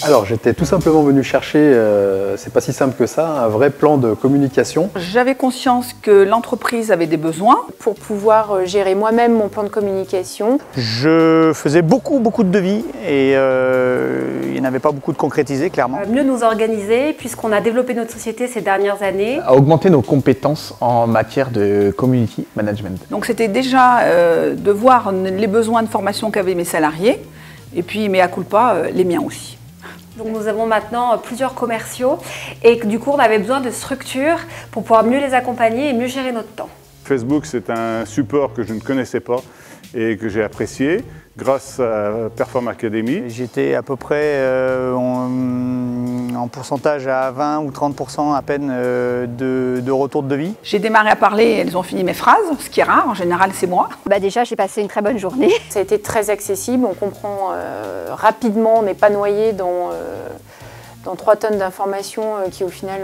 Alors j'étais tout simplement venu chercher, c'est pas si simple que ça, un vrai plan de communication. J'avais conscience que l'entreprise avait des besoins. Pour pouvoir gérer moi-même mon plan de communication. Je faisais beaucoup de devis et il n'y en avait pas beaucoup de concrétisés, clairement. Mieux nous organiser puisqu'on a développé notre société ces dernières années. À augmenter nos compétences en matière de community management. Donc c'était déjà de voir les besoins de formation qu'avaient mes salariés et puis, mea culpa, les miens aussi. Donc nous avons maintenant plusieurs commerciaux et du coup on avait besoin de structures pour pouvoir mieux les accompagner et mieux gérer notre temps. Facebook, c'est un support que je ne connaissais pas et que j'ai apprécié grâce à Perform Academy. J'étais à peu près en pourcentage à 20 ou 30% à peine de retour de devis. J'ai démarré à parler et elles ont fini mes phrases, ce qui est rare, en général c'est moi. Déjà j'ai passé une très bonne journée. Ça a été très accessible, on comprend rapidement, on n'est pas noyé dans 3 tonnes d'informations qui au final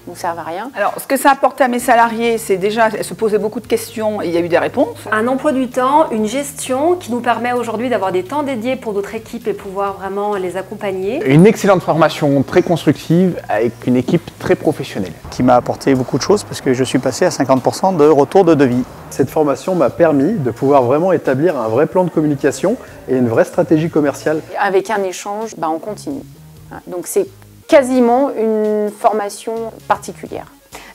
ne servent à rien. Alors ce que ça a apporté à mes salariés, c'est déjà, elles se posaient beaucoup de questions et il y a eu des réponses. Un emploi du temps, une gestion qui nous permet aujourd'hui d'avoir des temps dédiés pour notre équipe et pouvoir vraiment les accompagner. Une excellente formation très constructive avec une équipe très professionnelle. Qui m'a apporté beaucoup de choses parce que je suis passé à 50% de retour de devis. Cette formation m'a permis de pouvoir vraiment établir un vrai plan de communication et une vraie stratégie commerciale. Avec un échange, on continue. Donc c'est quasiment une formation particulière.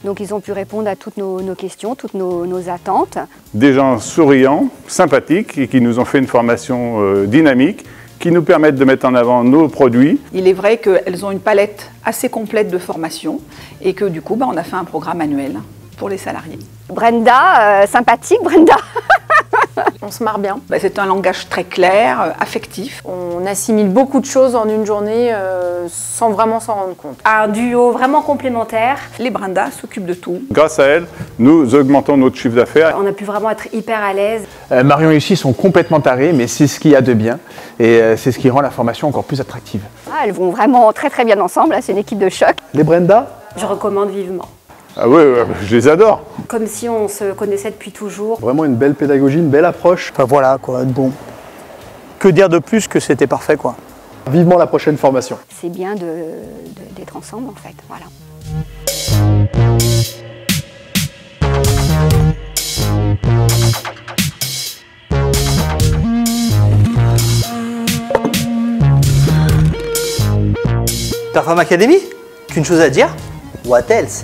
Donc ils ont pu répondre à toutes nos questions, toutes nos attentes. Des gens souriants, sympathiques et qui nous ont fait une formation dynamique qui nous permettent de mettre en avant nos produits. Il est vrai qu'elles ont une palette assez complète de formation et que du coup, on a fait un programme annuel pour les salariés. Brenda, sympathique Brenda. On se marre bien. C'est un langage très clair, affectif. On assimile beaucoup de choses en une journée sans vraiment s'en rendre compte. Un duo vraiment complémentaire. Les Brenda s'occupent de tout. Grâce à elles, nous augmentons notre chiffre d'affaires. On a pu vraiment être hyper à l'aise. Marion et Lucie sont complètement tarées, mais c'est ce qu'il y a de bien et c'est ce qui rend la formation encore plus attractive. Elles vont vraiment très bien ensemble, c'est une équipe de choc. Les Brenda? Je recommande vivement. Ah oui, je les adore. Comme si on se connaissait depuis toujours. Vraiment une belle pédagogie, une belle approche. Enfin voilà quoi, bon. Que dire de plus que c'était parfait quoi. Vivement la prochaine formation. C'est bien d'être ensemble en fait, voilà. Perform Academy? Qu'une chose à dire? What else?